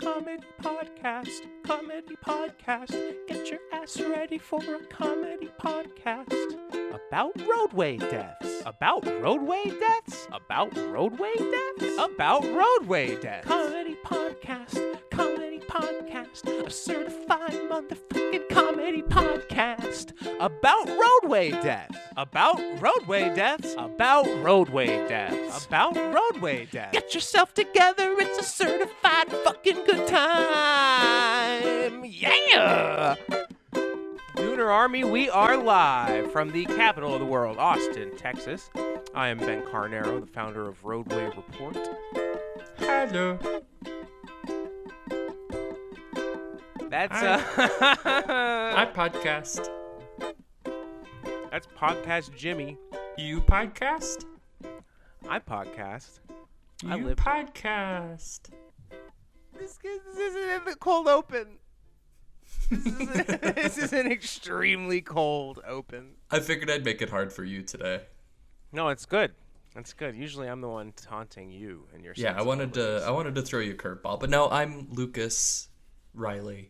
comedy podcast. Comedy podcast. Get your ass ready for a comedy podcast. About roadway deaths. About roadway deaths? About roadway deaths? About roadway deaths. Comedy podcast. Comedy podcast. A certified motherfucking comedy podcast. About roadway deaths. About roadway deaths. About roadway deaths. About roadway deaths. Get yourself together. It's a certified fucking good time. Yeah! Gooner Army, we are live from the capital of the world, Austin, Texas. I am Ben Carnero, the founder of Roadway Report. Hello. That's I podcast. That's Podcast Jimmy. You podcast? I podcast. You I live. podcast. This isn't the cold open. This is an extremely cold open. I figured I'd make it hard for you today. No, it's good. That's good. Usually I'm the one taunting you and your Yeah, I wanted to throw you a curveball, but no, I'm Lucas Riley.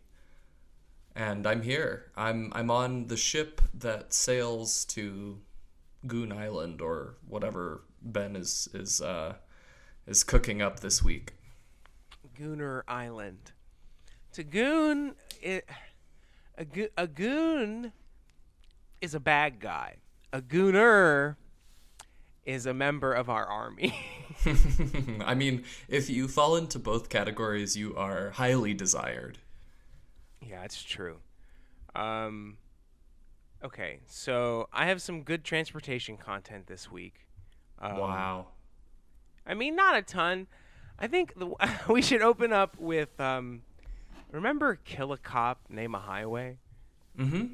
And I'm here. I'm on the ship that sails to Goon Island or whatever Ben is cooking up this week. Gooner Island. To goon, a goon is a bad guy. A gooner is a member of our army. I mean, if you fall into both categories, you are highly desired. Yeah, it's true. Okay, so I have some good transportation content this week. Wow. I mean, not a ton. I think we should open up with, remember Kill a Cop, Name a Highway? Mm-hmm.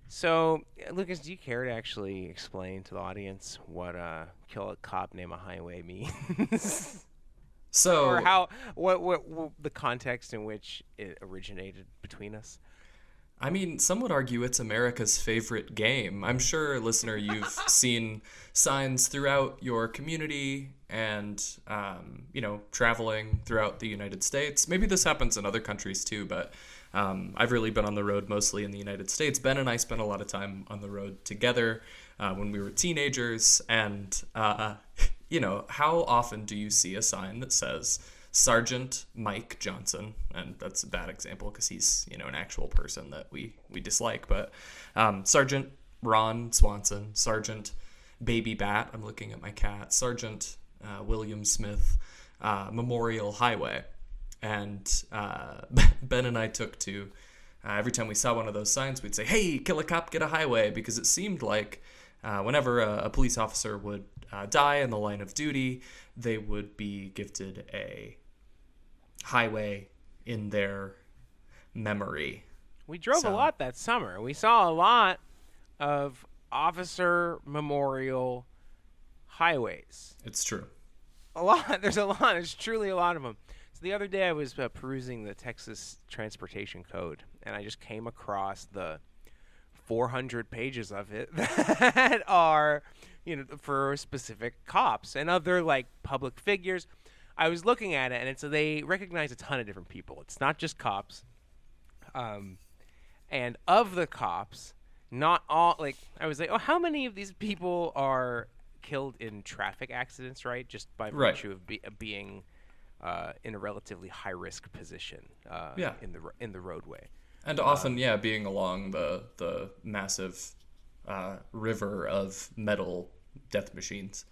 So, Lucas, do you care to actually explain to the audience what Kill a Cop, Name a Highway means? So, or how, what the context in which it originated between us? I mean, some would argue it's America's favorite game. I'm sure, listener, you've seen signs throughout your community and, traveling throughout the United States. Maybe this happens in other countries too, but I've really been on the road mostly in the United States. Ben and I spent a lot of time on the road together when we were teenagers. And, how often do you see a sign that says Sergeant Mike Johnson? And that's a bad example because he's, an actual person that we dislike. But Sergeant Ron Swanson, Sergeant Baby Bat, I'm looking at my cat, Sergeant William Smith, Memorial Highway. And Ben and I took to, every time we saw one of those signs, we'd say, hey, kill a cop, get a highway, because it seemed like whenever a police officer would die in the line of duty, they would be gifted a highway in their memory. We drove a lot that summer. We saw a lot of officer memorial highways. It's true. A lot. There's a lot. There's truly a lot of them. So the other day I was perusing the Texas Transportation Code, and I just came across the 400 pages of it that are, for specific cops and other public figures. I was looking at it, and they recognize a ton of different people. It's not just cops. And of the cops, not all, I was like, oh, how many of these people are killed in traffic accidents, right? Just by virtue of being in a relatively high-risk position in the roadway. And often, being along the massive river of metal death machines.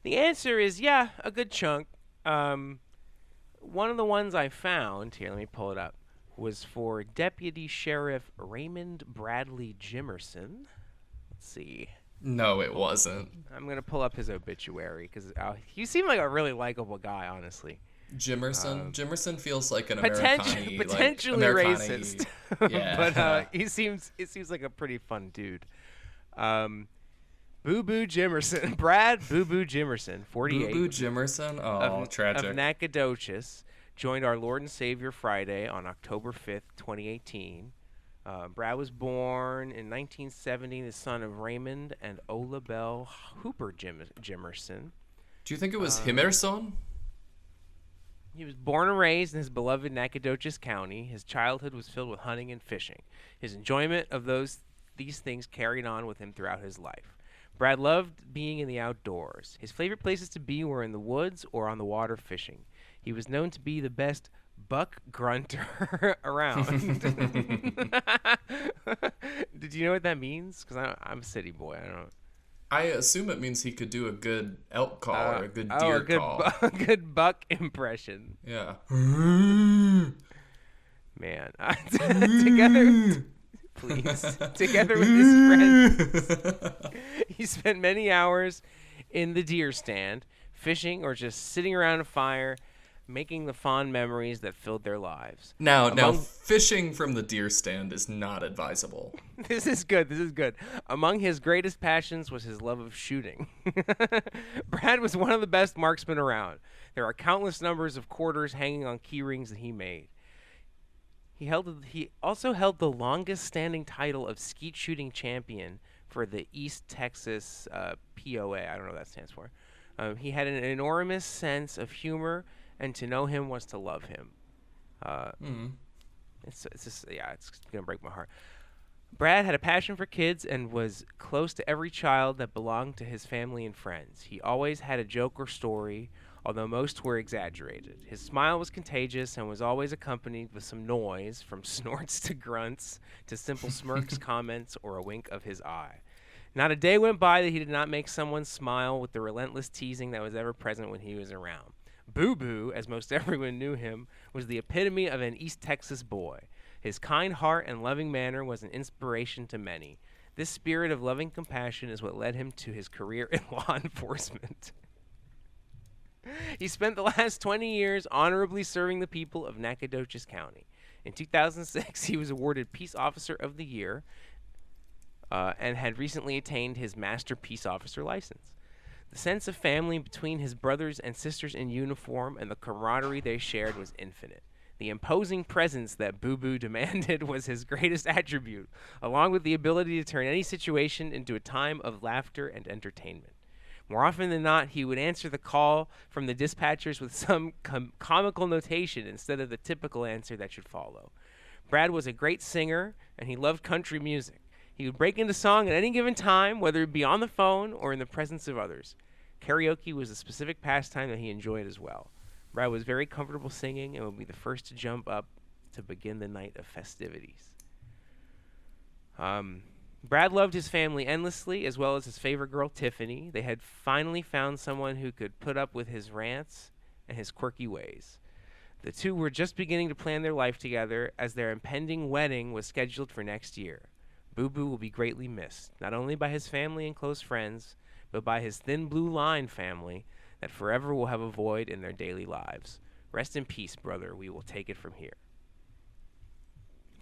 The answer is, a good chunk. One of the ones I found, here, let me pull it up, was for Deputy Sheriff Raymond Bradley Jimmerson. Let's see. No, it wasn't. I'm going to pull up his obituary, because he seemed like a really likable guy, honestly. Jimmerson feels like an potentially Americani, racist, yeah. But it seems like a pretty fun dude. Boo Boo Jimmerson, Brad Boo Boo Jimmerson, 48. Boo Boo Jimmerson, tragic. Of Nacogdoches, joined our Lord and Savior Friday on October 5th, 2018. Brad was born in 1970, the son of Raymond and Ola Bell Hooper Jimmerson. Do you think it was Jimmerson? He was born and raised in his beloved Nacogdoches County. His childhood was filled with hunting and fishing. His enjoyment of these things carried on with him throughout his life. Brad loved being in the outdoors. His favorite places to be were in the woods or on the water fishing. He was known to be the best buck grunter around. Did you know what that means? Because I'm a city boy. I don't know. I assume it means he could do a good elk call or a good deer call. A good buck impression. Yeah. Man. Together, please. Together with his friends, he spent many hours in the deer stand, fishing or just sitting around a fire, making the fond memories that filled their lives. Now, fishing from the deer stand is not advisable. This is good. Among his greatest passions was his love of shooting. Brad was one of the best marksmen around. There are countless numbers of quarters hanging on key rings that he made. He also held the longest standing title of skeet shooting champion for the East Texas POA. I don't know what that stands for. He had an enormous sense of humor, and to know him was to love him. It's gonna break my heart. Brad had a passion for kids and was close to every child that belonged to his family and friends. He always had a joke or story, although most were exaggerated. His smile was contagious and was always accompanied with some noise, from snorts to grunts to simple smirks, comments, or a wink of his eye. Not a day went by that he did not make someone smile with the relentless teasing that was ever present when he was around. Boo Boo, as most everyone knew him, was the epitome of an East Texas boy. His kind heart and loving manner was an inspiration to many. This spirit of loving compassion is what led him to his career in law enforcement. He spent the last 20 years honorably serving the people of Nacogdoches County. In 2006, he was awarded Peace Officer of the Year and had recently attained his Master Peace Officer license. The sense of family between his brothers and sisters in uniform and the camaraderie they shared was infinite. The imposing presence that Boo Boo demanded was his greatest attribute, along with the ability to turn any situation into a time of laughter and entertainment. More often than not, he would answer the call from the dispatchers with some comical notation instead of the typical answer that should follow. Brad was a great singer, and he loved country music. He would break into song at any given time, whether it be on the phone or in the presence of others. Karaoke was a specific pastime that he enjoyed as well. Brad was very comfortable singing and would be the first to jump up to begin the night of festivities. Brad loved his family endlessly, as well as his favorite girl, Tiffany. They had finally found someone who could put up with his rants and his quirky ways. The two were just beginning to plan their life together, as their impending wedding was scheduled for next year. Boo Boo will be greatly missed, not only by his family and close friends, but by his Thin Blue Line family that forever will have a void in their daily lives. Rest in peace, brother. We will take it from here.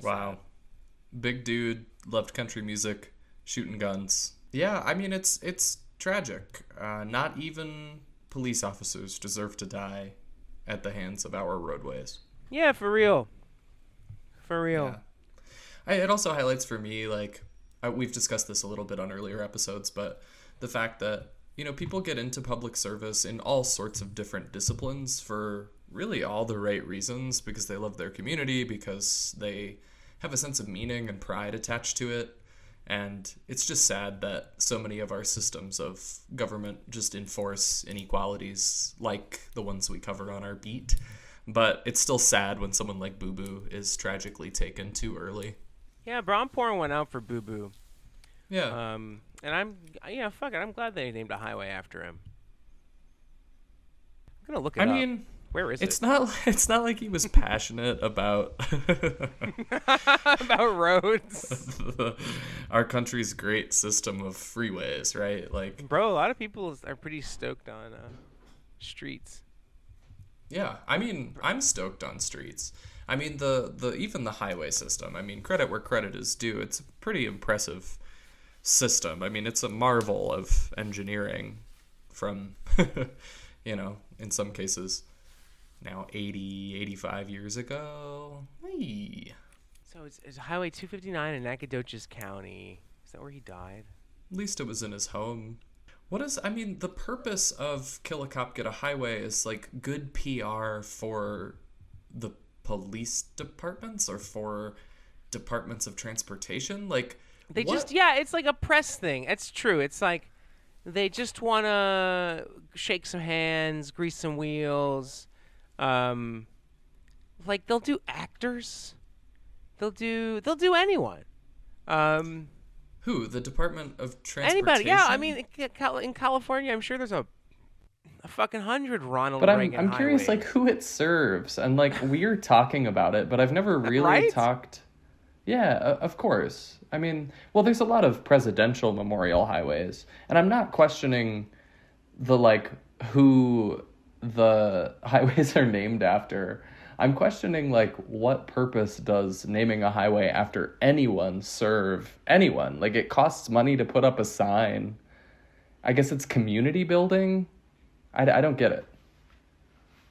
Wow. Big dude, loved country music, shooting guns. Yeah, I mean, it's tragic. Not even police officers deserve to die at the hands of our roadways. Yeah, for real. For real. Yeah. It also highlights for me, like, we've discussed this a little bit on earlier episodes, but the fact that, you know, people get into public service in all sorts of different disciplines for really all the right reasons, because they love their community, because they have a sense of meaning and pride attached to it. And it's just sad that so many of our systems of government just enforce inequalities like the ones we cover on our beat. But it's still sad when someone like Boo Boo is tragically taken too early. Yeah, bro, I'm pouring one out for Boo Boo. Yeah. And fuck it. I'm glad they named a highway after him. I'm gonna look it up. I mean, where is it? It's not like he was passionate about about roads. Our country's great system of freeways, right? Like, bro, a lot of people are pretty stoked on streets. Yeah, I mean, I'm stoked on streets. I mean, the even the highway system. I mean, credit where credit is due. It's a pretty impressive system. I mean, it's a marvel of engineering from, in some cases, now 80, 85 years ago. Hey. So it's Highway 259 in Nacogdoches County. Is that where he died? At least it was in his home. The purpose of Kill a Cop, Get a Highway is like good PR for the police departments or for departments of transportation. Like, it's like a press thing. It's true. It's like they just want to shake some hands, grease some wheels. Like they'll do actors. They'll do anyone. Who? The Department of Transportation? Anybody? Yeah, I mean, in California, I'm sure there's a fucking 100 Ronald But Reagan I'm curious, highways. like, who it serves, and like we're talking about it, but I've never really Right? talked. Yeah, of course. I mean, well, there's a lot of presidential memorial highways, and I'm not questioning the like who the highways are named after. I'm questioning like what purpose does naming a highway after anyone serve anyone? Like it costs money to put up a sign. I guess it's community building. I don't get it.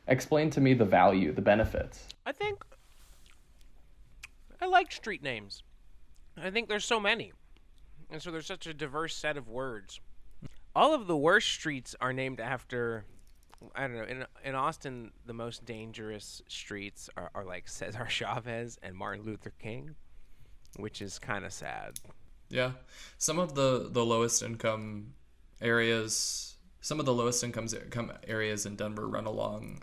Explain to me the value, the benefits. I think I like street names. I think there's so many, and so there's such a diverse set of words. All of the worst streets are named after, I don't know. In Austin, the most dangerous streets are like Cesar Chavez and Martin Luther King, which is kind of sad. Yeah. Some of the lowest income areas, areas in Denver run along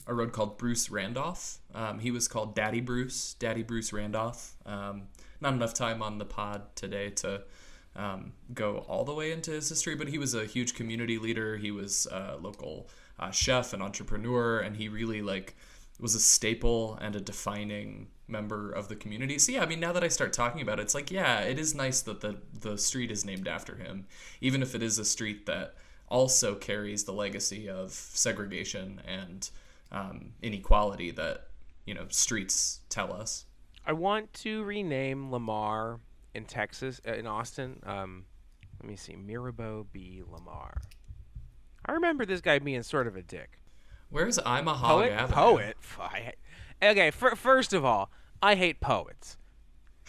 a road called Bruce Randolph. He was called Daddy Bruce Randolph. Not enough time on the pod today to go all the way into his history, but he was a huge community leader. He was a local chef and entrepreneur, and he really like was a staple and a defining member of the community. So yeah, I mean, now that I start talking about it, it's like, yeah, it is nice that the street is named after him, even if it is a street that also carries the legacy of segregation and inequality that, streets tell us. I want to rename Lamar in Texas, in Austin. Let me see, Mirabeau B. Lamar. I remember this guy being sort of a dick. Where's I'm a Hog Avenue? Poet? Okay, first of all, I hate poets.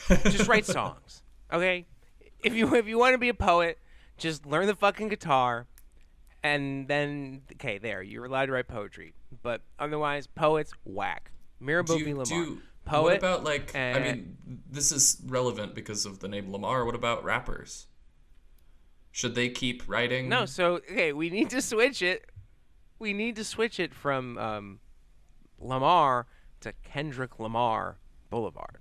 Just write songs, okay? If you want to be a poet, just learn the fucking guitar, and then, okay, there, you're allowed to write poetry. But otherwise, poets, whack. Mirabeau B. Lamar. Poet. What about, like, I mean, this is relevant because of the name Lamar. What about rappers? Should they keep writing? No, so, okay, we need to switch it. We need to switch it from Lamar to Kendrick Lamar Boulevard.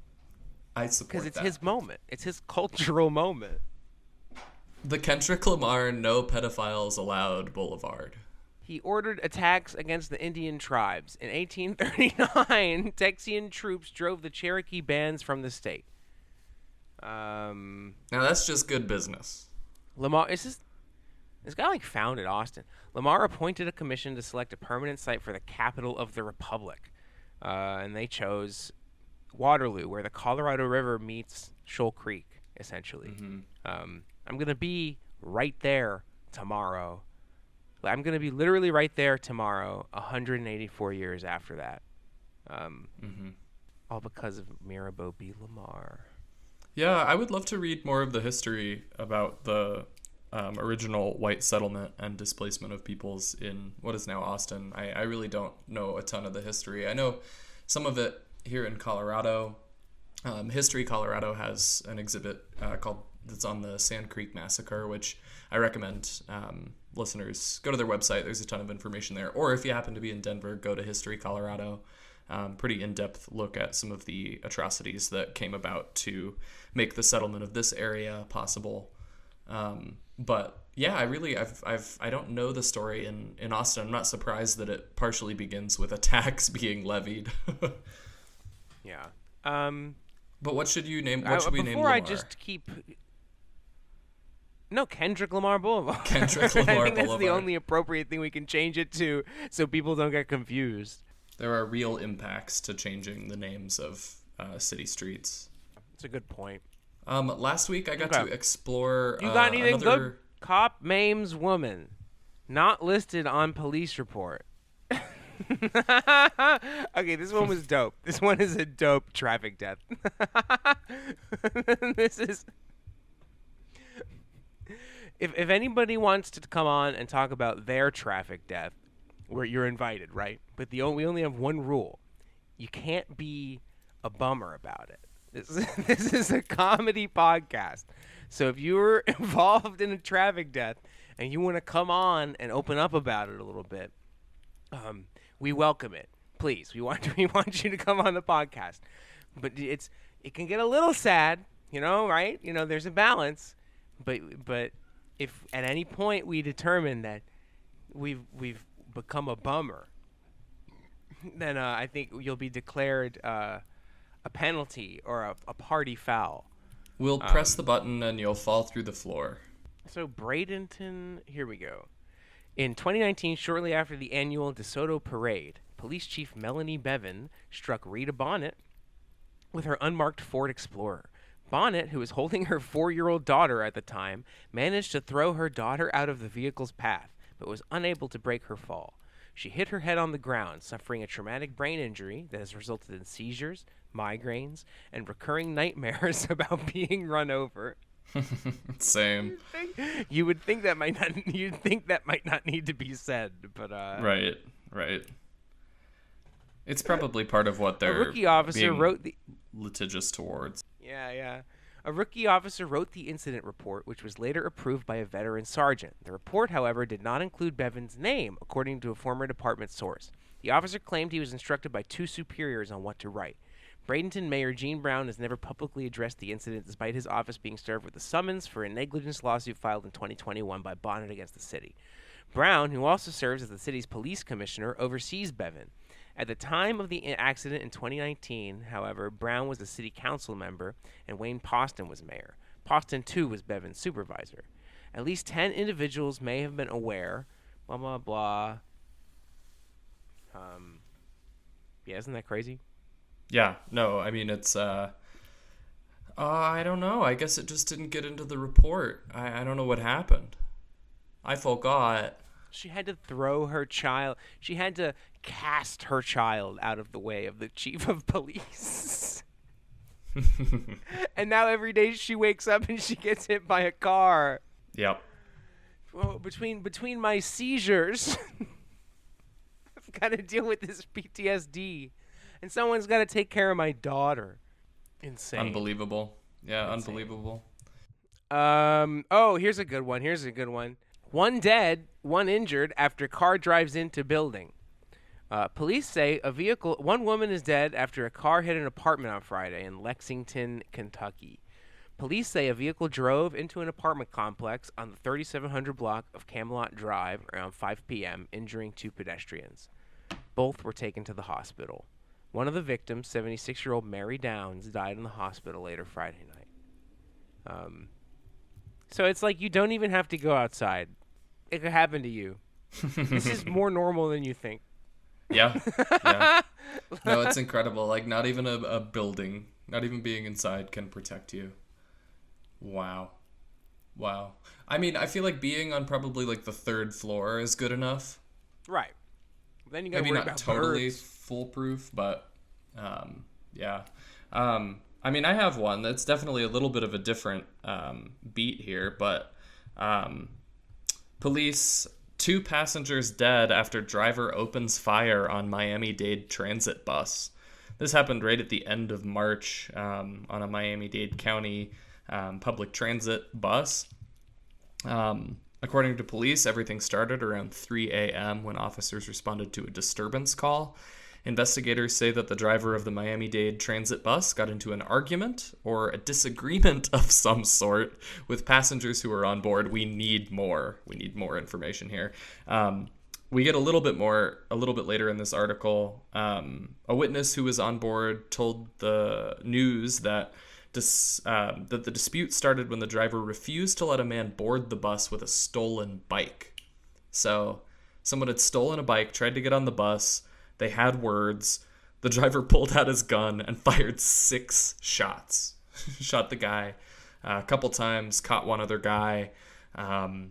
I support because it's that. his moment. It's his cultural moment. The Kendrick Lamar No Pedophiles Allowed Boulevard. He ordered attacks against the Indian tribes. In 1839, Texian troops drove the Cherokee bands from the state. Now that's just good business. Lamar, this guy like founded Austin. Lamar appointed a commission to select a permanent site for the capital of the republic, and they chose Waterloo, where the Colorado River meets Shoal Creek, essentially. Mm-hmm. I'm gonna be right there tomorrow. I'm gonna be literally right there tomorrow, 184 years after that. All because of Mirabeau B. Lamar. Yeah, I would love to read more of the history about the original white settlement and displacement of peoples in what is now Austin. I really don't know a ton of the history. I know some of it here in Colorado. History Colorado has an exhibit that's on the Sand Creek Massacre, which I recommend listeners go to their website. There's a ton of information there. Or if you happen to be in Denver, go to History Colorado. Pretty in-depth look at some of the atrocities that came about to make the settlement of this area possible. But yeah, I don't know the story in Austin. I'm not surprised that it partially begins with a tax being levied. Yeah. But what should you name? What should we name Before Lamar? I just keep. No, Kendrick Lamar Boulevard. Kendrick I Lamar think that's the Boulevard. only appropriate thing we can change it to, so people don't get confused. There are real impacts to changing the names of city streets. That's a good point. Last week I got to explore. You got anything another... good? Cop maims woman, not listed on police report. Okay, this one was dope. This one is a dope traffic death. if anybody wants to come on and talk about their traffic death, where you're invited, right? But we only have one rule: you can't be a bummer about it. This is a comedy podcast, so if you're involved in a traffic death and you want to come on and open up about it a little bit, we welcome it. Please, we want you to come on the podcast. But it can get a little sad, right? There's a balance, but if at any point we determine that we've become a bummer, then I think you'll be declared a penalty or a party foul. We'll press the button and you'll fall through the floor. So Bradenton, here we go. In 2019, shortly after the annual DeSoto Parade, Police Chief Melanie Bevan struck Rita Bonnet with her unmarked Ford Explorer. Bonnet, who was holding her 4-year-old daughter at the time, managed to throw her daughter out of the vehicle's path, but was unable to break her fall. She hit her head on the ground, suffering a traumatic brain injury that has resulted in seizures, migraines, and recurring nightmares about being run over. Same. You would think that might not. You'd think that might not need to be said, but Right. It's probably part of what they're a rookie officer being wrote the litigious towards. Yeah. A rookie officer wrote the incident report, which was later approved by a veteran sergeant. The report, however, did not include Bevan's name, according to a former department source. The officer claimed he was instructed by 2 superiors on what to write. Bradenton Mayor Gene Brown has never publicly addressed the incident, despite his office being served with a summons for a negligence lawsuit filed in 2021 by Bonnet against the city. Brown, who also serves as the city's police commissioner, oversees Bevan. At the time of the accident in 2019, however, Brown was a city council member and Wayne Poston was mayor. Poston, too, was Bevan's supervisor. At least 10 individuals may have been aware, blah, blah, blah. Yeah, isn't that crazy? Yeah, no, I mean, it's, I don't know. I guess it just didn't get into the report. I don't know what happened. I forgot. She had to throw her child. She had to cast her child out of the way of the chief of police. And now every day she wakes up and she gets hit by a car. Yep. Well, between my seizures, I've got to deal with this PTSD. And someone's got to take care of my daughter. Insane. Unbelievable. Yeah, Insane. Unbelievable. Oh, here's a good one. 1 dead, 1 injured after car drives into building. Police say one woman is dead after a car hit an apartment on Friday in Lexington, Kentucky. Police say a vehicle drove into an apartment complex on the 3700 block of Camelot Drive around 5 p.m., injuring 2 pedestrians. Both were taken to the hospital. One of the victims, 76-year-old Mary Downs, died in the hospital later Friday night. So it's like you don't even have to go outside. It could happen to you. This is more normal than you think. Yeah. No, it's incredible. Like, not even a building, not even being inside can protect you. Wow. I mean, I feel like being on probably like the 3rd floor is good enough. Right. Then you got to maybe worry not about totally birds. foolproof, but yeah. I mean, I have one that's definitely a little bit of a different beat here, but police, 2 passengers dead after driver opens fire on Miami-Dade transit bus. This happened right at the end of March on a Miami-Dade County public transit bus. According to police, everything started around 3 a.m. when officers responded to a disturbance call. Investigators say that the driver of the Miami-Dade transit bus got into an argument or a disagreement of some sort with passengers who were on board. We need more information here. We get a little bit later in this article. A witness who was on board told the news that the dispute started when the driver refused to let a man board the bus with a stolen bike. So someone had stolen a bike, tried to get on the bus. They had words. The driver pulled out his gun and fired 6 shots. Shot the guy a couple times, caught one other guy, and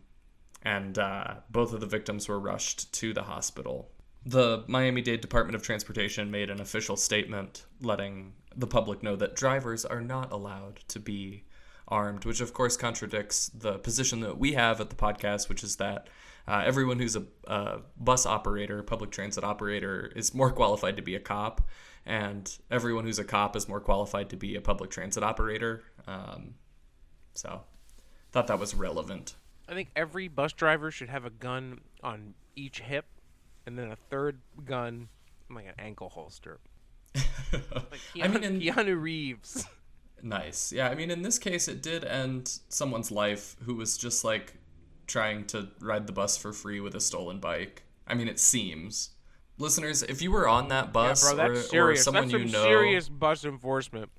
both of the victims were rushed to the hospital. The Miami-Dade Department of Transportation made an official statement letting the public know that drivers are not allowed to be armed, which of course contradicts the position that we have at the podcast, which is that everyone who's a bus operator, public transit operator, is more qualified to be a cop, and everyone who's a cop is more qualified to be a public transit operator. So thought that was relevant. I think every bus driver should have a gun on each hip, and then a third gun, like an ankle holster. Like Keanu Reeves. Nice. Yeah, I mean, in this case, it did end someone's life who was just, like, trying to ride the bus for free with a stolen bike. I mean, it seems. Listeners, if you were on that bus, yeah, bro, that's or serious. someone that's you some know... serious bus enforcement.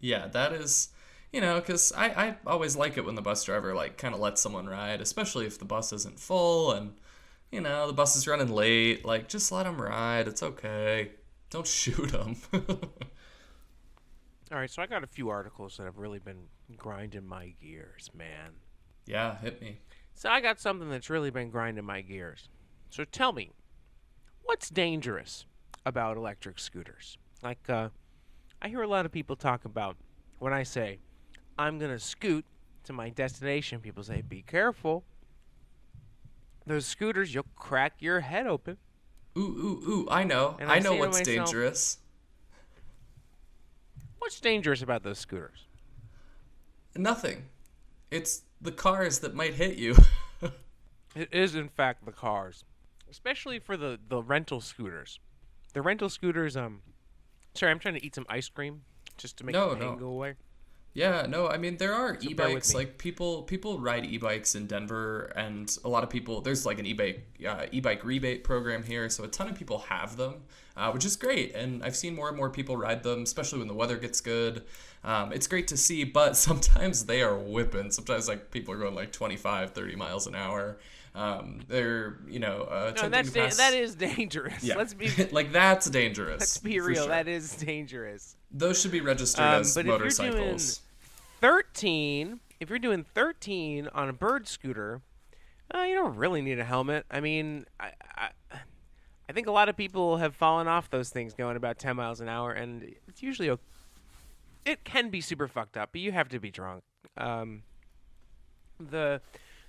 Yeah, that is... You know, because I always like it when the bus driver, like, kind of lets someone ride, especially if the bus isn't full and, you know, the bus is running late. Like, just let them ride. It's okay. Don't shoot them. All right, so I got a few articles that have really been grinding my gears, man. Yeah, hit me. So I got something that's really been grinding my gears. So tell me, what's dangerous about electric scooters? Like, I hear a lot of people talk about, when I say, I'm going to scoot to my destination, people say, be careful. Those scooters, you'll crack your head open. Ooh, I know. And I know say to what's myself, dangerous. What's dangerous about those scooters? Nothing. It's the cars that might hit you. It is, in fact, the cars. Especially for the rental scooters. The rental scooters, sorry, I'm trying to eat some ice cream just to make the pain go away. Yeah, no, I mean, there are So bear with e-bikes, me. like, people ride e-bikes in Denver, and a lot of people, there's, like, an e-bike rebate program here, so a ton of people have them, which is great, and I've seen more and more people ride them, especially when the weather gets good. It's great to see, but sometimes they are whipping. Sometimes, like, people are going, like, 25, 30 miles an hour. They're, you know, attempting to pass... that is dangerous. Yeah. Let's be like, that's dangerous. let's be for real. sure. That is dangerous. Those should be registered as but motorcycles. If you're doing 13 on a bird scooter, you don't really need a helmet. I mean, I think a lot of people have fallen off those things going about 10 miles an hour, and it's usually it can be super fucked up, but you have to be drunk.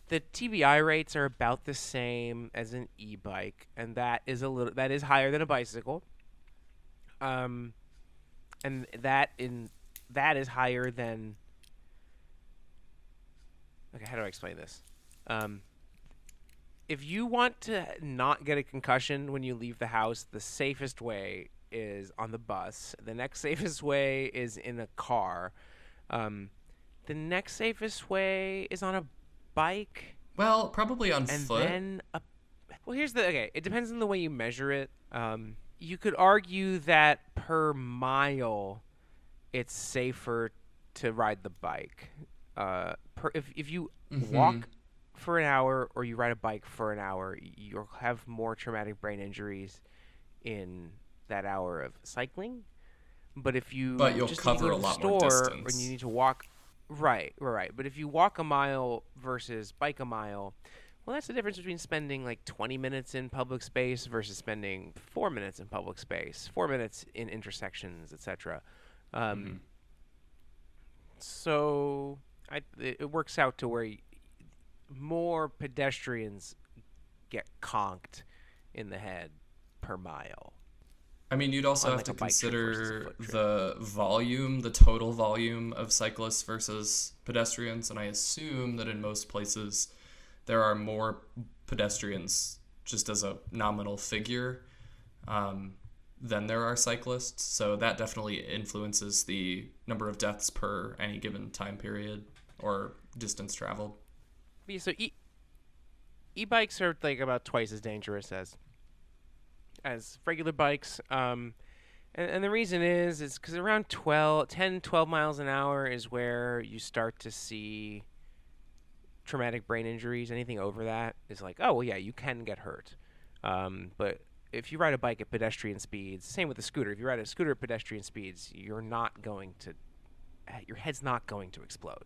The TBI rates are about the same as an e-bike, and that is higher than a bicycle. And that is higher than. Okay, how do I explain this? If you want to not get a concussion when you leave the house, the safest way is on the bus. The next safest way is in a car. The next safest way is on a bike. Well, probably on And foot. then it depends on the way you measure it. You could argue that per mile, it's safer to ride the bike. If you walk for an hour or you ride a bike for an hour, you'll have more traumatic brain injuries in that hour of cycling. But if you you'll just cover need to a go to lot the more store distance. and you need to walk, right. But if you walk a mile versus bike a mile, well, that's the difference between spending like 20 minutes in public space versus spending 4 minutes in public space, 4 minutes in intersections, etc. So it works out to where more pedestrians get conked in the head per mile. I mean, you'd also have Unlike to a bike trip versus a consider foot trip. the volume, the total volume of cyclists versus pedestrians, and I assume that in most places there are more pedestrians just as a nominal figure than there are cyclists, so that definitely influences the number of deaths per any given time period or distance traveled. Yeah, so e-bikes are like about twice as dangerous as regular bikes. And the reason is because around 12 miles an hour is where you start to see traumatic brain injuries. Anything over that is like, oh, well, yeah, you can get hurt. But if you ride a bike at pedestrian speeds, same with the scooter. If you ride a scooter at pedestrian speeds, your head's not going to explode.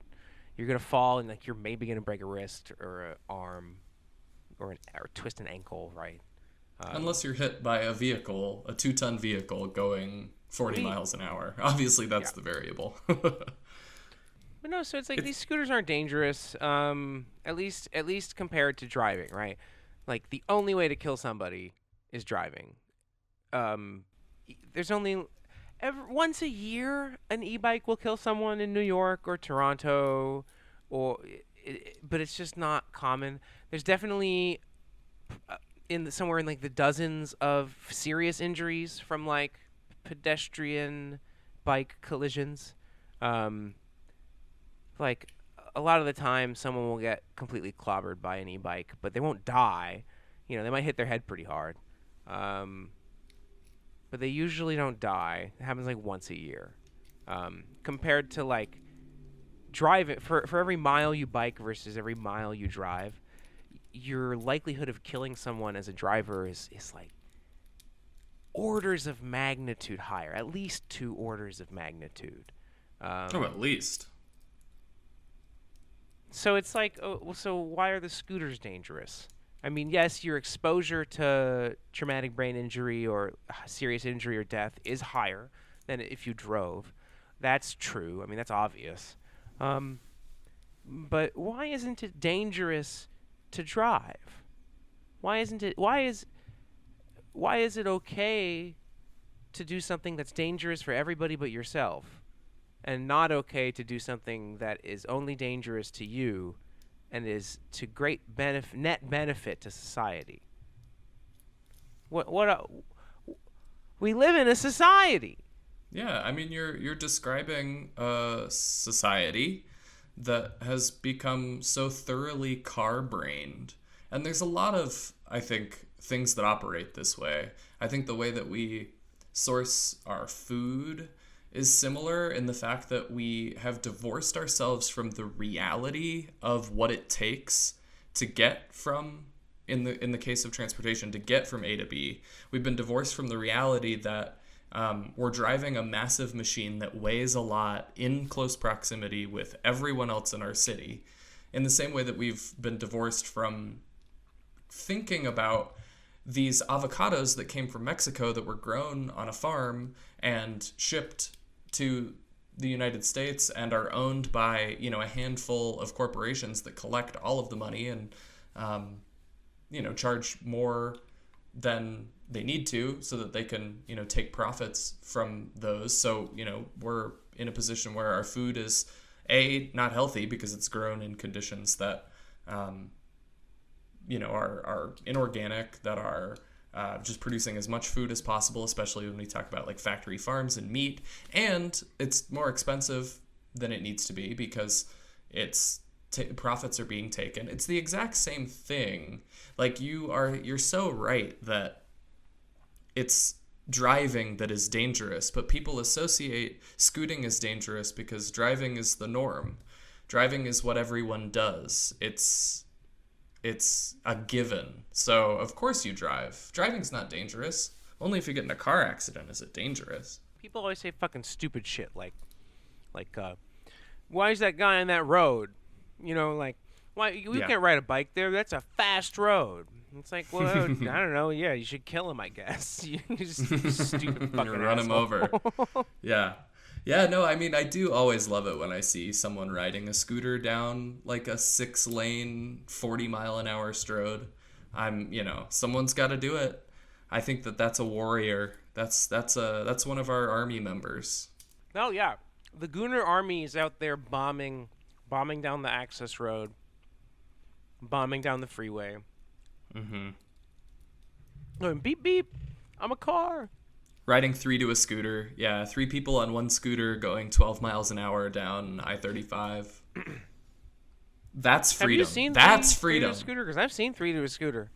You're going to fall and like you're maybe going to break a wrist or an arm or twist an ankle, right? Unless you're hit by a vehicle, a 2-ton vehicle going 40 miles an hour. Obviously, that's the variable. But no, so it's like It's, these scooters aren't dangerous. At least compared to driving, right? Like the only way to kill somebody is driving. There's only once a year an e-bike will kill someone in New York or Toronto, but it's just not common. There's definitely somewhere in like the dozens of serious injuries from like pedestrian bike collisions. Um, like a lot of the time, someone will get completely clobbered by an e-bike, but they won't die. They might hit their head pretty hard, um, but they usually don't die. It happens like once a year, compared to like drive it for every mile you bike versus every mile you drive. Your likelihood of killing someone as a driver is like orders of magnitude higher, at least 2 orders of magnitude. at least. So it's like, so why are the scooters dangerous? I mean, yes, your exposure to traumatic brain injury or serious injury or death is higher than if you drove. That's true. I mean, that's obvious. But why isn't it dangerous to drive? Why isn't it? Why is it okay to do something that's dangerous for everybody but yourself, and not okay to do something that is only dangerous to you and is to great net benefit to society? We live in a society. Yeah, I mean you're describing a society that has become so thoroughly car-brained. And there's a lot of, I think, things that operate this way. I think the way that we source our food is similar in the fact that we have divorced ourselves from the reality of what it takes to get from, in the case of transportation, to get from A to B. We've been divorced from the reality that we're driving a massive machine that weighs a lot in close proximity with everyone else in our city, in the same way that we've been divorced from thinking about these avocados that came from Mexico that were grown on a farm and shipped to the United States and are owned by, a handful of corporations that collect all of the money and, charge more than they need to so that they can, take profits from those. So, we're in a position where our food is not healthy because it's grown in conditions that, are inorganic, that are just producing as much food as possible, especially when we talk about like factory farms and meat. And it's more expensive than it needs to be because profits are being taken. It's the exact same thing. Like you're so right that it's driving that is dangerous, but people associate scooting as dangerous because driving is the norm. Driving is what everyone does. It's a given. So of course you drive. Driving's not dangerous. Only if you get in a car accident is it dangerous. People always say fucking stupid shit like why is that guy on that road? Why you can't ride a bike there? That's a fast road. It's like, well, I don't know. Yeah, you should kill him, I guess. You just stupid fucking run him asshole. over. Yeah. Yeah, no, I mean, I do always love it when I see someone riding a scooter down like a 6-lane, 40-mile-an-hour strode. Someone's got to do it. I think that's a warrior. That's one of our army members. Oh yeah, the Gooner army is out there bombing down the access road, bombing down the freeway. Mm-hmm. Going beep beep. I'm a car. Riding 3 to a scooter. Yeah, 3 people on one scooter going 12 miles an hour down I-35. That's freedom. Have you seen That's three freedom. to a scooter? Because I've seen 3 to a scooter.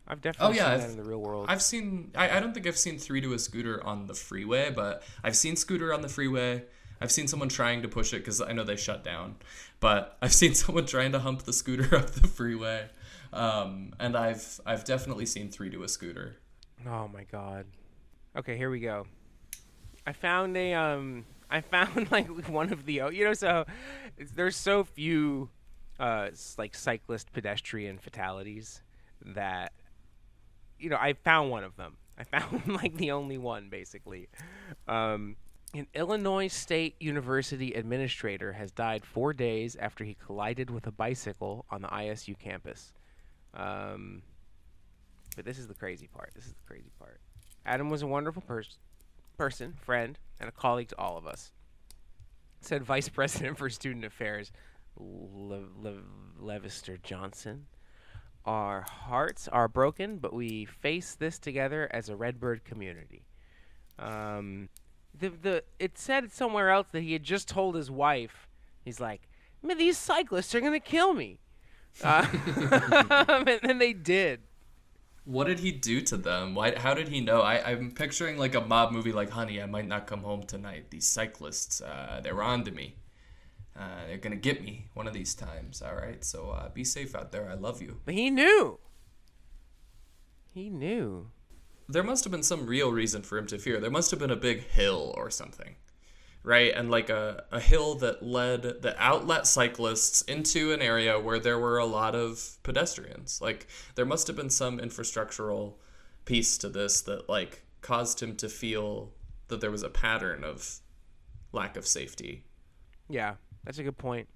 I've definitely seen that in the real world. I've seen, I don't think I've seen 3 to a scooter on the freeway, but I've seen scooter on the freeway. I've seen someone trying to push it because I know they shut down. But I've seen someone trying to hump the scooter up the freeway. And I've definitely seen 3 to a scooter. Oh my god. Okay, here we go. I found like one of the so there's so few like cyclist pedestrian fatalities that I found one of them. I found like the only one basically. An Illinois State University administrator has died 4 days after he collided with a bicycle on the ISU campus. But this is the crazy part. Adam was a wonderful person, friend, and a colleague to all of us, said Vice President for Student Affairs Levister Johnson. Our hearts are broken, but we face this together as a Redbird community. It said somewhere else that he had just told his wife, he's like, man, these cyclists are going to kill me. And then they did. What did he do to them? How did he know? I'm picturing like a mob movie like, honey, I might not come home tonight. These cyclists, they're on to me. They're going to get me one of these times. All right, so be safe out there. I love you. But he knew. There must have been some real reason for him to fear. There must have been a big hill or something, right? And like a hill that led the outlet cyclists into an area where there were a lot of pedestrians. Like there must have been some infrastructural piece to this that like caused him to feel that there was a pattern of lack of safety. Yeah, that's a good point.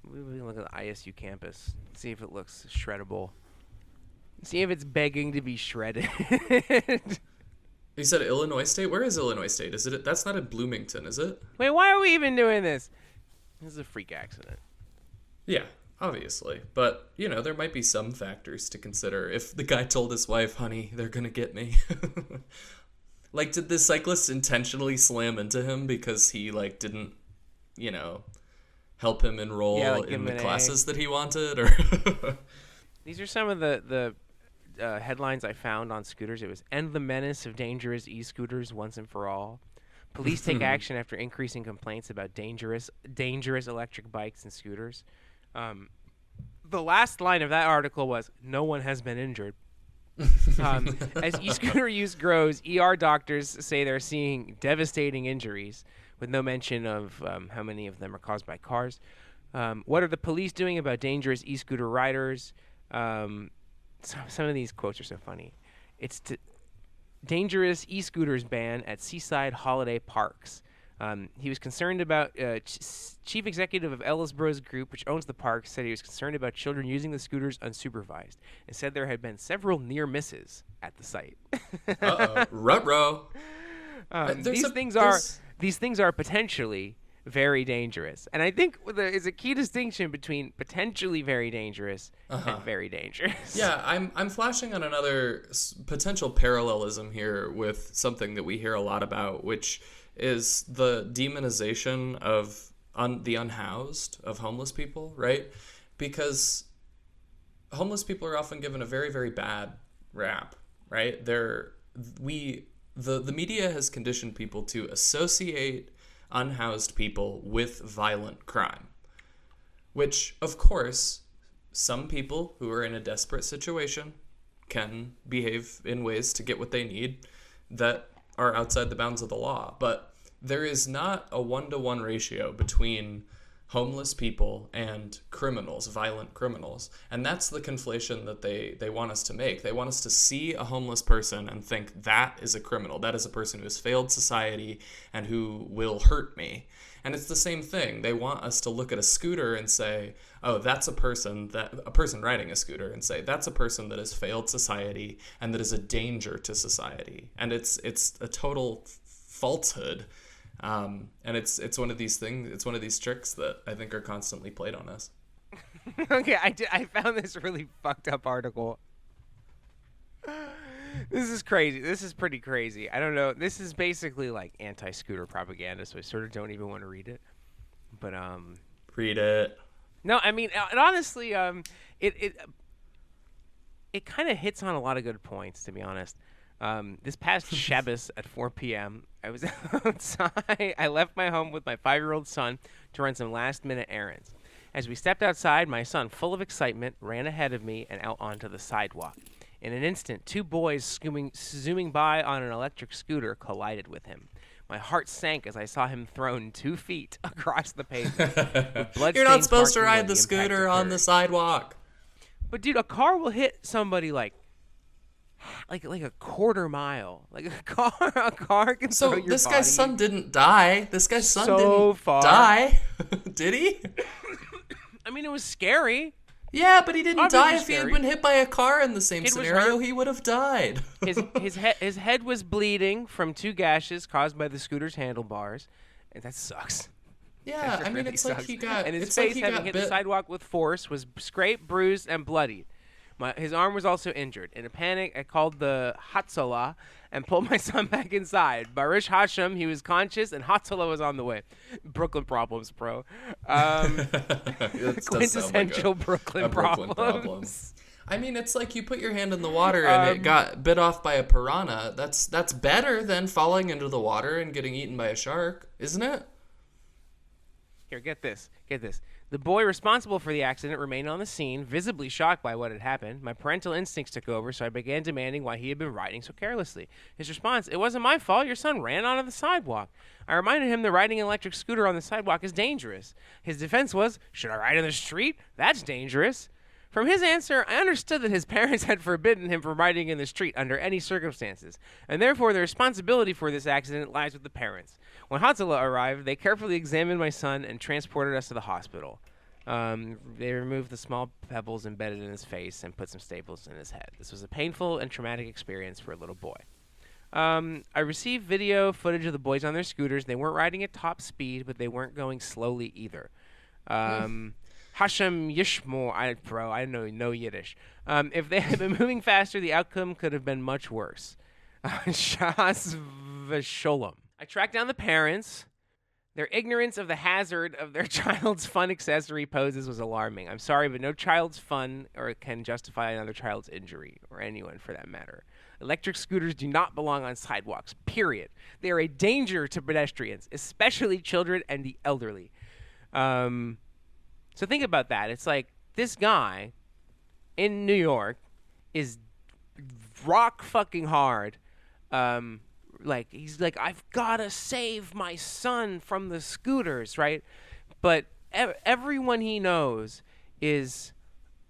We can look at the ISU campus, see if it looks shreddable. See if it's begging to be shredded. You said Illinois State? Where is Illinois State? Is it? That's not in Bloomington, is it? Wait, why are we even doing this? This is a freak accident. Yeah, obviously. But, you know, there might be some factors to consider. If the guy told his wife, honey, they're going to get me. Like, did the cyclist intentionally slam into him because he, like, didn't, you know, help him enroll in the classes that he wanted? Or These are some of the headlines I found on scooters. It was "End the menace of dangerous e-scooters once and for all." Police take action after increasing complaints about dangerous electric bikes and scooters. The last line of that article was, "No one has been injured." As e-scooter use grows, ER doctors say they're seeing devastating injuries, with no mention of how many of them are caused by cars. What are the police doing about dangerous e-scooter riders? Some of these quotes are so funny. It's dangerous e-scooters ban at seaside holiday parks. He was concerned about chief executive of Ellisboro's group, which owns the park, said he was concerned about children using the scooters unsupervised, and said there had been several near misses at the site. Ruh-roh. These things are potentially very dangerous, and I think there is a key distinction between potentially very dangerous and very dangerous. Yeah, I'm flashing on another potential parallelism here with something that we hear a lot about, which is the demonization of the unhoused, of homeless people, right? Because homeless people are often given a very, very bad rap, right? The media has conditioned people to associate unhoused people with violent crime, which, of course, some people who are in a desperate situation can behave in ways to get what they need that are outside the bounds of the law. But there is not a 1-to-1 ratio between homeless people and criminals, violent criminals. And that's the conflation that they want us to make. They want us to see a homeless person and think that is a criminal. That is a person who has failed society and who will hurt me. And it's the same thing. They want us to look at a scooter and say, oh, that's a person riding a scooter, and say that's a person that has failed society and that is a danger to society. And it's a total falsehood. And it's one of these things. It's one of these tricks that I think are constantly played on us. Okay, I found this really fucked up article. This is crazy. This is pretty crazy. I don't know. This is basically like anti-scooter propaganda, so I sort of don't even want to read it. But read it. No, I mean, and honestly, it kind of hits on a lot of good points, to be honest. This past Shabbos at 4 p.m., I was outside. I left my home with my 5-year-old son to run some last-minute errands. As we stepped outside, my son, full of excitement, ran ahead of me and out onto the sidewalk. In an instant, 2 boys zooming by on an electric scooter collided with him. My heart sank as I saw him thrown 2 feet across the pavement. You're not supposed to ride the scooter on the sidewalk. But, dude, a car will hit somebody, like, like a quarter mile. Like a car can throw So your this body guy's son didn't die. This guy's son so didn't far. die. Did he? I mean, it was scary. Yeah, but he didn't Obviously die. If he had scary. been hit by a car in the same Kid was scenario, hurt. he would have died. His head was bleeding from 2 gashes caused by the scooter's handlebars, and that sucks. Yeah, That I mean, really it's like sucks. he got. And his It's face, like he having got hit bit. the sidewalk with force, was scraped, bruised, and bloodied. His arm was also injured. In a panic, I called the Hatzalah and pulled my son back inside. Baruch Hashem, he was conscious, and Hatzalah was on the way. Brooklyn problems, bro. Quintessential Brooklyn problems. I mean, it's like you put your hand in the water and it got bit off by a piranha. That's better than falling into the water and getting eaten by a shark, isn't it? Here, get this. The boy responsible for the accident remained on the scene, visibly shocked by what had happened. My parental instincts took over, so I began demanding why he had been riding so carelessly. His response, "It wasn't my fault. Your son ran onto the sidewalk." I reminded him that riding an electric scooter on the sidewalk is dangerous. His defense was, "Should I ride in the street? That's dangerous." From his answer, I understood that his parents had forbidden him from riding in the street under any circumstances, and therefore the responsibility for this accident lies with the parents. When Hatzalah arrived, they carefully examined my son and transported us to the hospital. They removed the small pebbles embedded in his face and put some staples in his head. This was a painful and traumatic experience for a little boy. I received video footage of the boys on their scooters. They weren't riding at top speed, but they weren't going slowly either. Hashem Yishmo, I know no Yiddish. If they had been moving faster, the outcome could have been much worse. Shas v'sholom. I tracked down the parents. Their ignorance of the hazard of their child's fun accessory poses was alarming. I'm sorry, but no child's fun or can justify another child's injury, or anyone for that matter. Electric scooters do not belong on sidewalks, period. They are a danger to pedestrians, especially children and the elderly. So think about that. It's like this guy in New York is rock fucking hard. He's like, I've got to save my son from the scooters, right? But everyone he knows is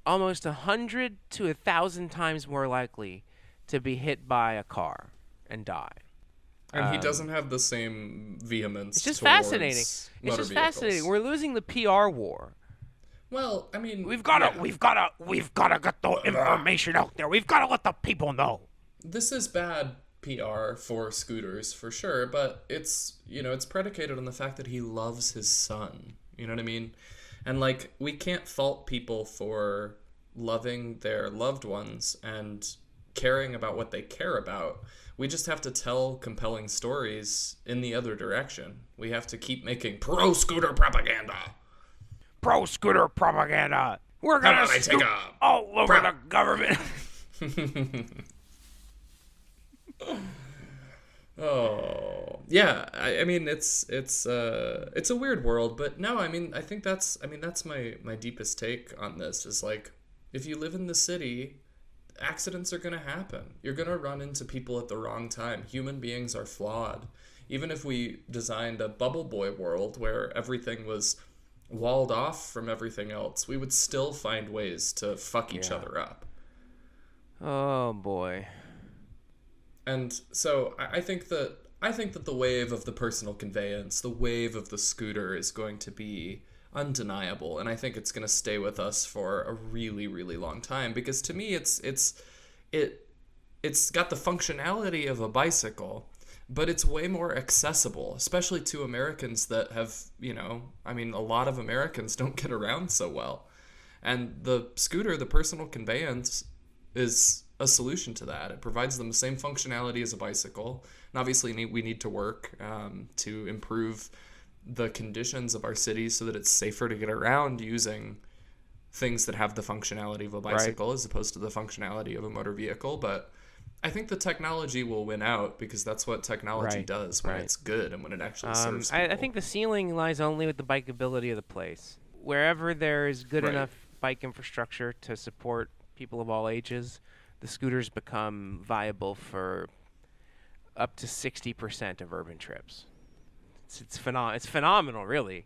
almost 100 to 1,000 times more likely to be hit by a car and die. And he doesn't have the same vehemence. It's just towards fascinating. It's motor just vehicles. fascinating. We're losing the PR war. Well, I mean, We've got to get the information out there. We've got to let the people know. This is bad PR for scooters for sure, but it's predicated on the fact that he loves his son. You know what I mean? And like, we can't fault people for loving their loved ones and caring about what they care about. We just have to tell compelling stories in the other direction. We have to keep making pro-scooter propaganda. Pro-scooter propaganda. We're going to scoot all over the government. Oh yeah, I mean it's a weird world, but no, I mean I think that's my deepest take on this is like, if you live in the city, accidents are gonna happen. You're gonna run into people at the wrong time. Human beings are flawed. Even if we designed a bubble boy world where everything was walled off from everything else, we would still find ways to fuck each other up. Oh boy. And so I think that the wave of the personal conveyance, the wave of the scooter, is going to be undeniable, and I think it's going to stay with us for a really, really long time, because to me it's got the functionality of a bicycle, but it's way more accessible, especially to Americans that have, a lot of Americans don't get around so well. And the scooter, the personal conveyance, is a solution to that. It provides them the same functionality as a bicycle. And obviously we need to work to improve the conditions of our cities so that it's safer to get around using things that have the functionality of a bicycle as opposed to the functionality of a motor vehicle. But I think the technology will win out, because that's what technology does when it's good and when it actually serves people. I think the ceiling lies only with the bikeability of the place. Wherever there is good enough bike infrastructure to support people of all ages, the scooters become viable for up to 60% of urban trips. It's phenomenal, really.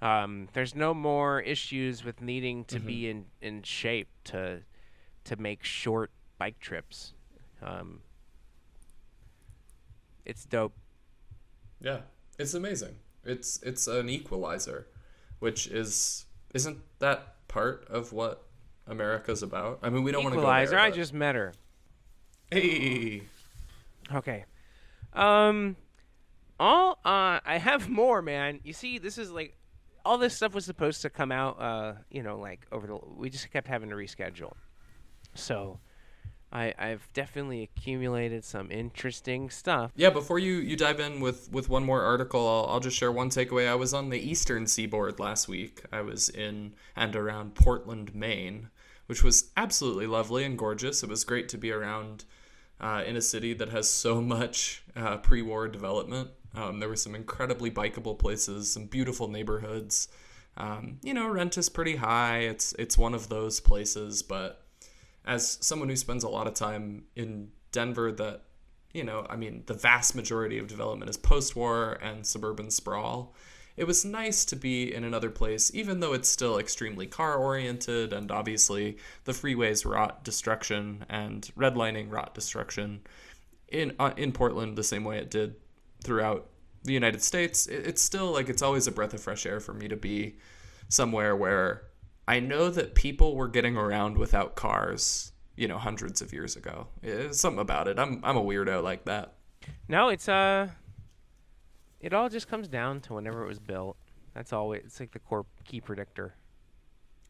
There's no more issues with needing to be in shape to make short bike trips. It's dope. Yeah, it's amazing. It's an equalizer, which isn't that part of what America's about? I mean, we don't want to go there. Equalizer. I just met her. Hey. Okay. I have more, man. You see, this is like all this stuff was supposed to come out. We just kept having to reschedule. So, I've definitely accumulated some interesting stuff. Yeah, before you dive in with one more article, I'll just share one takeaway. I was on the eastern seaboard last week. I was in and around Portland, Maine, which was absolutely lovely and gorgeous. It was great to be around in a city that has so much pre-war development. There were some incredibly bikeable places, some beautiful neighborhoods. Rent is pretty high. It's one of those places, but as someone who spends a lot of time in Denver, the vast majority of development is post-war and suburban sprawl. It was nice to be in another place, even though it's still extremely car-oriented, and obviously the freeways wrought destruction and redlining wrought destruction in Portland the same way it did throughout the United States. It's still like it's always a breath of fresh air for me to be somewhere where I know that people were getting around without cars, hundreds of years ago. It's something about it. I'm a weirdo like that. No, it's it all just comes down to whenever it was built. That's always it's like the core key predictor.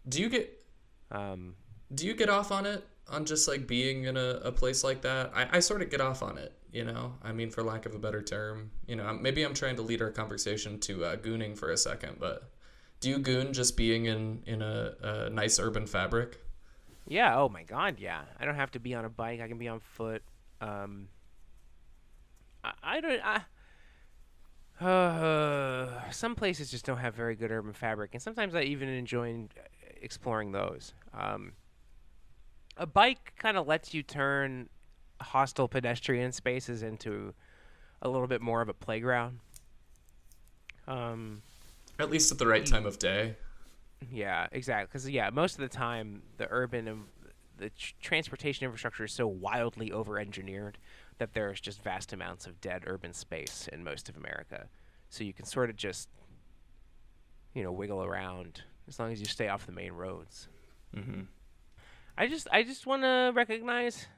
Do you get off on it, on just like being in a place like that? I sort of get off on it, I mean, for lack of a better term. Maybe I'm trying to lead our conversation to gooning for a second, but do you goon just being in a nice urban fabric? Yeah, oh my god, yeah. I don't have to be on a bike. I can be on foot. Some places just don't have very good urban fabric, and sometimes I even enjoy exploring those. A bike kind of lets you turn hostile pedestrian spaces into a little bit more of a playground. At least at the right time of day. Yeah, exactly. Because most of the time the urban and the transportation infrastructure is so wildly over-engineered that there's just vast amounts of dead urban space in most of America. So you can sort of just, wiggle around as long as you stay off the main roads. Mm-hmm. I just want to recognize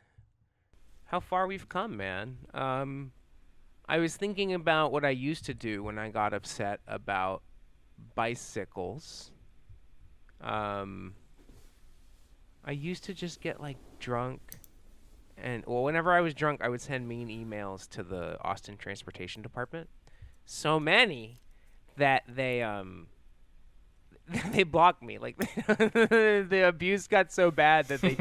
how far we've come, man. I was thinking about what I used to do when I got upset about bicycles. I used to just get drunk, and whenever I was drunk, I would send mean emails to the Austin Transportation Department. So many that they they blocked me. The abuse got so bad that they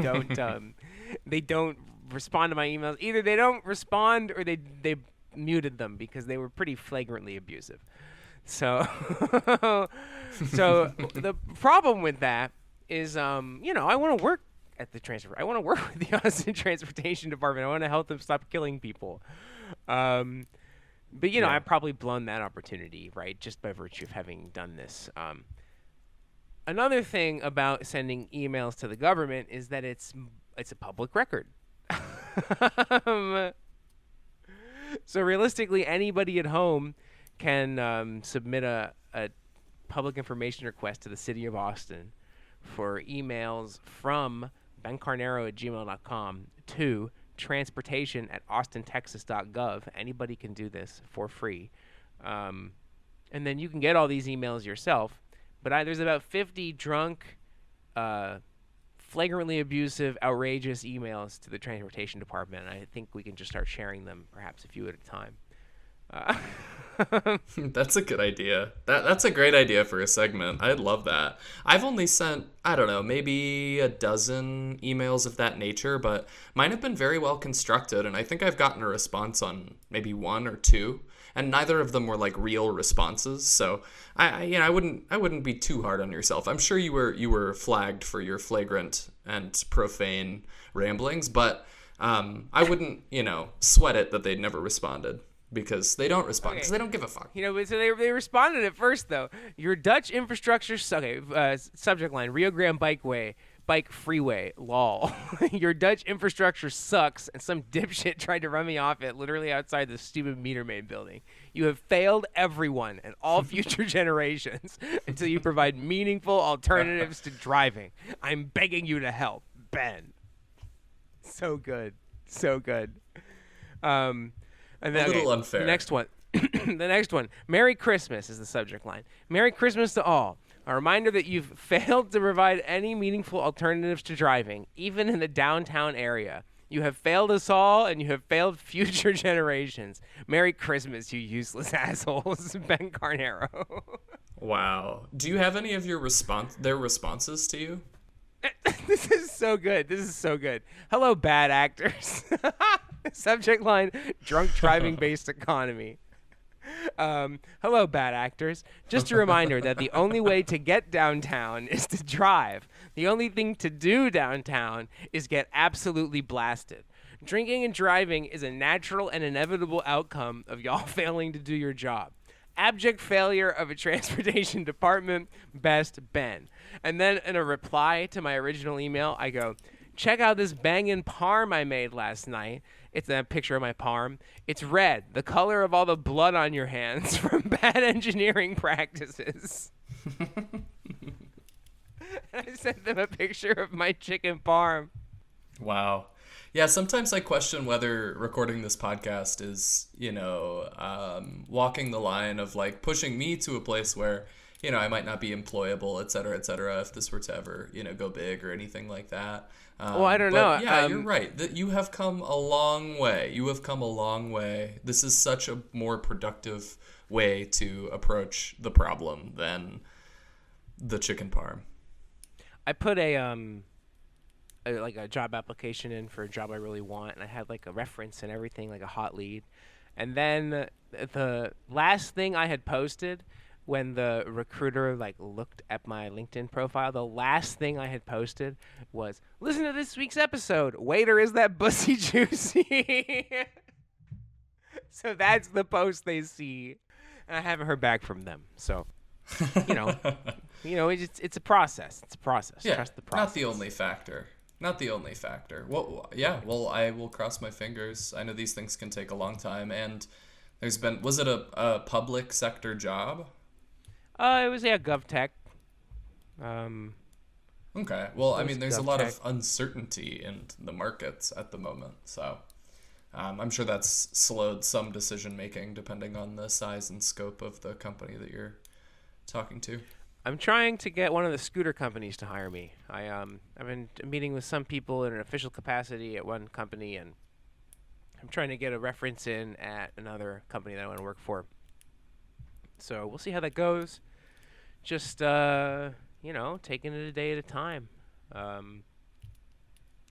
don't respond to my emails. Either they don't respond or they muted them because they were pretty flagrantly abusive. So the problem with that is, I want to work at the I want to work with the Austin Transportation Department. I want to help them stop killing people. But I've probably blown that opportunity, right, just by virtue of having done this. Another thing about sending emails to the government is that it's a public record. So realistically, anybody at home can submit a public information request to the city of Austin for emails from bencarnero@gmail.com to transportation@austintexas.gov. Anybody can do this for free. And then you can get all these emails yourself. But there's about 50 drunk, flagrantly abusive, outrageous emails to the transportation department. And I think we can just start sharing them, perhaps a few at a time. That's a good idea. That's a great idea for a segment. I'd love that. I've only sent, I don't know, maybe a dozen emails of that nature, but mine have been very well constructed, and I think I've gotten a response on maybe one or two, and neither of them were real responses. So I wouldn't be too hard on yourself. I'm sure you were flagged for your flagrant and profane ramblings, but I wouldn't sweat it that they'd never responded. Because they don't respond. Because they don't give a fuck. But so they responded at first, though. Your Dutch infrastructure... subject line, Rio Grande Bikeway bike freeway, lol. Your Dutch infrastructure sucks, and some dipshit tried to run me off it literally outside the stupid meter maid building. You have failed everyone and all future generations until you provide meaningful alternatives to driving. I'm begging you to help. Ben. So good. So good. And then, A little unfair. The next one. The next one. Merry Christmas is the subject line. Merry Christmas to all. A reminder that you've failed to provide any meaningful alternatives to driving, even in the downtown area. You have failed us all, and you have failed future generations. Merry Christmas, you useless assholes. Ben Carnero. Wow. Do you have any of their responses to you? This is so good. This is so good. Hello, bad actors. Subject line, drunk driving-based economy. Hello, bad actors. Just a reminder that the only way to get downtown is to drive. The only thing to do downtown is get absolutely blasted. Drinking and driving is a natural and inevitable outcome of y'all failing to do your job. Abject failure of a transportation department, best Ben. And then in a reply to my original email, I go, check out this bangin' parm I made last night. It's a picture of my parm. It's red, the color of all the blood on your hands from bad engineering practices. And I sent them a picture of my chicken parm. Wow. Yeah, sometimes I question whether recording this podcast is, walking the line of like pushing me to a place where, I might not be employable, et cetera, if this were to ever, go big or anything like that. Well, I don't know. Yeah, you're right. That you have come a long way. You have come a long way. This is such a more productive way to approach the problem than the chicken parm. I put a job application in for a job I really want, and I had like a reference and everything, like a hot lead. And then the last thing I had posted when the recruiter like looked at my LinkedIn profile, the last thing I had posted was, listen to this week's episode. Waiter, is that bussy juicy? So that's the post they see. And I haven't heard back from them. So, it's a process. It's a process. Yeah, Trust the process. Not the only factor. Well, yeah, well, I will cross my fingers. I know these things can take a long time. And was it a public sector job? It was GovTech. Okay. Well, I mean, there's a lot of uncertainty in the markets at the moment, so I'm sure that's slowed some decision making depending on the size and scope of the company that you're talking to. I'm trying to get one of the scooter companies to hire me. I've been meeting with some people in an official capacity at one company, and I'm trying to get a reference in at another company that I want to work for. So we'll see how that goes. Just, taking it a day at a time.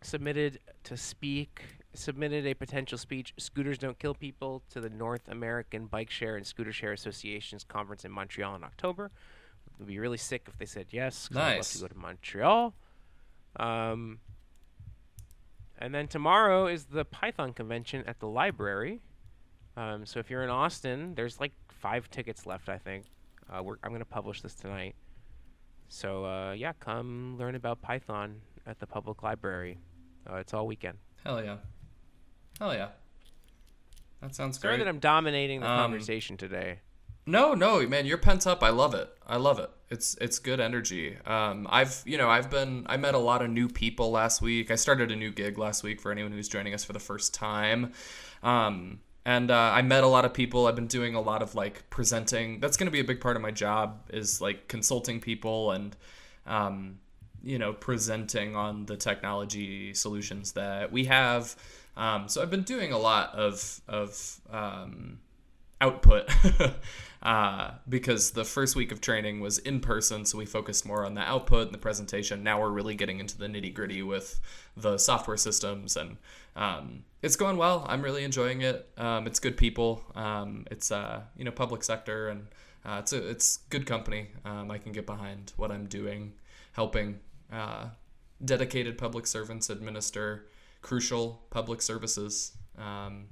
Submitted a potential speech, Scooters Don't Kill People, to the North American Bike Share and Scooter Share Association's conference in Montreal in October. It would be really sick if they said yes, because I'd love to go to Montreal. And then tomorrow is the Python convention at the library. So if you're in Austin, there's like 5 tickets left, I think. I'm going to publish this tonight. So, come learn about Python at the public library. It's all weekend. Hell yeah. That sounds Sorry great. that I'm dominating the conversation today. No, man, you're pent up. I love it. It's good energy. I met a lot of new people last week. I started a new gig last week for anyone who's joining us for the first time. And I met a lot of people. I've been doing a lot of like presenting. That's going to be a big part of my job, is like consulting people and, presenting on the technology solutions that we have. So I've been doing a lot of output because the first week of training was in person. So we focused more on the output and the presentation. Now we're really getting into the nitty gritty with the software systems, and it's going well. I'm really enjoying it. It's good people. It's public sector, and it's good company. I can get behind what I'm doing, helping dedicated public servants administer crucial public services.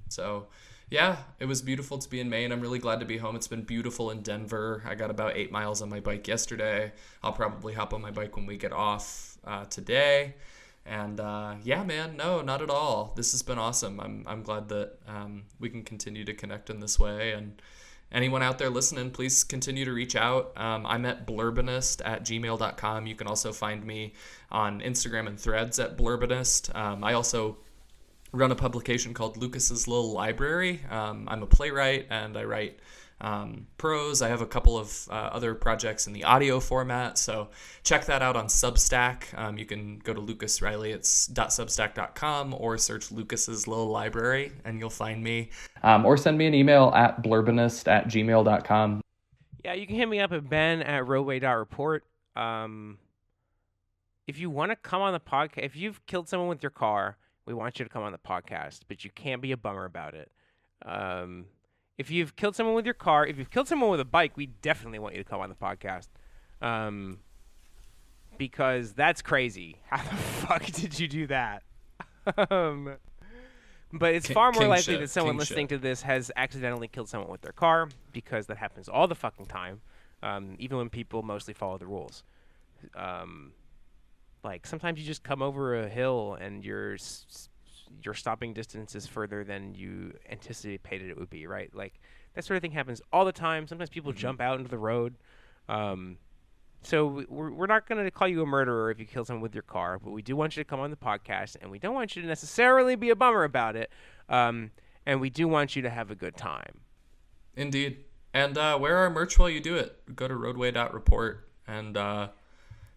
So Yeah, it was beautiful to be in Maine. I'm really glad to be home. It's been beautiful in Denver. I got about 8 miles on my bike yesterday. I'll probably hop on my bike when we get off today. And yeah, man, no, not at all. This has been awesome. I'm glad that we can continue to connect in this way. And anyone out there listening, please continue to reach out. I'm at blurbinist@gmail.com. You can also find me on Instagram and Threads at blurbinist. I also run a publication called Lucas's Little Library. I'm a playwright and I write prose. I have a couple of other projects in the audio format, so check that out on Substack. You can go to Lucas Riley, it's .substack.com, or search Lucas's Little Library and you'll find me. Or send me an email at blurbinist@gmail.com. Yeah, you can hit me up at ben@roadway.report. If you want to come on the podcast, if you've killed someone with your car, we want you to come on the podcast, but you can't be a bummer about it. If you've killed someone with your car, if you've killed someone with a bike, we definitely want you to come on the podcast. Because that's crazy. How the fuck did you do that? But it's far more likely that someone listening to this has accidentally killed someone with their car, because that happens all the fucking time, even when people mostly follow the rules. Like, sometimes you just come over a hill and your stopping distance is further than you anticipated it would be, right? Like, that sort of thing happens all the time. Sometimes people jump out into the road. So we're not going to call you a murderer if you kill someone with your car, but we do want you to come on the podcast, and we don't want you to necessarily be a bummer about it, and we do want you to have a good time. Indeed. And wear our merch while you do it. Go to roadway.report and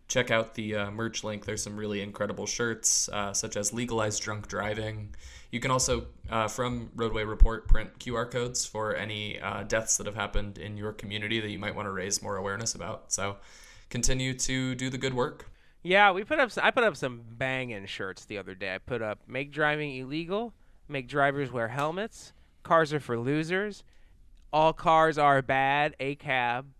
check out the merch link. There's some really incredible shirts, such as Legalized Drunk Driving. You can also, from Roadway Report, print QR codes for any deaths that have happened in your community that you might want to raise more awareness about. So continue to do the good work. Yeah, I put up some banging shirts the other day. I put up "Make driving illegal," "Make drivers wear helmets," "Cars are for losers," "All cars are bad," a cab,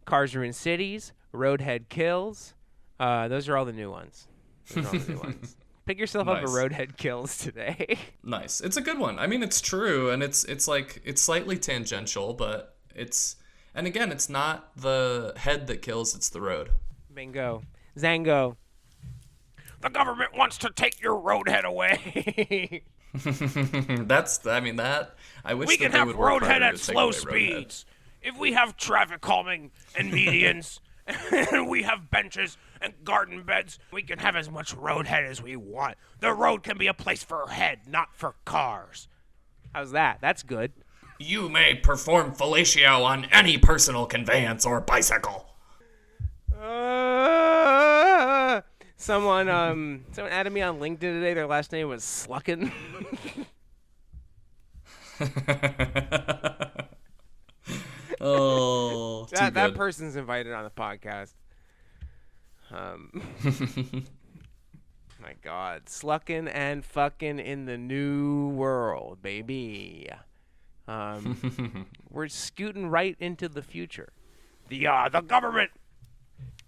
"Cars are in cities," "Roadhead kills." Those are all the new ones. Pick yourself up a Roadhead kills today. Nice. It's a good one. I mean, it's true, and it's slightly tangential, but it's not the head that kills, it's the road. Bingo. Zango. The government wants to take your roadhead away. I wish we that can they have would work roadhead harder at to take slow away speeds. If we have traffic calming and medians, and we have benches and garden beds, we can have as much roadhead as we want. The road can be a place for head, not for cars. How's that? That's good. You may perform fellatio on any personal conveyance or bicycle. Someone added me on LinkedIn today. Their last name was Sluckin. Oh, that person's invited on the podcast. My God, sluckin' and fucking in the new world, baby. We're scooting right into the future. The government,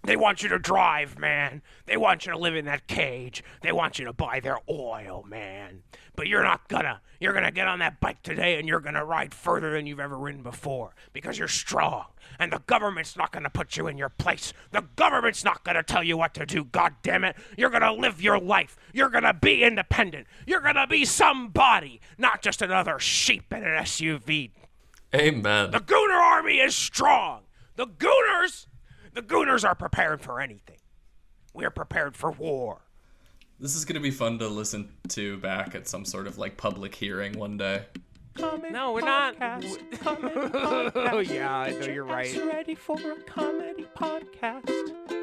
they want you to drive, man. They want you to live in that cage. They want you to buy their oil, man. But you're not gonna. You're gonna get on that bike today and you're gonna ride further than you've ever ridden before because you're strong. And the government's not gonna put you in your place. The government's not gonna tell you what to do, goddammit. You're gonna live your life. You're gonna be independent. You're gonna be somebody, not just another sheep in an SUV. Amen. The Gooner Army is strong. The Gooners are prepared for anything. We're prepared for war. This is going to be fun to listen to back at some sort of like public hearing one day. No, we're not. Oh yeah, I know you're right. Ready for a comedy podcast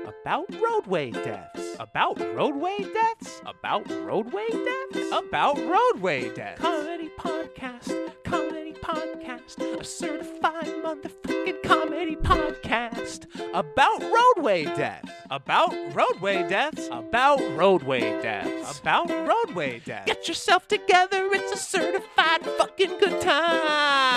about roadway deaths. About roadway deaths? About roadway deaths? About roadway deaths. Comedy podcast. Comedy podcast. A certified motherfucking comedy podcast About roadway deaths. About roadway deaths. About roadway deaths. About roadway deaths. Get yourself together. It's a certified fucking good time.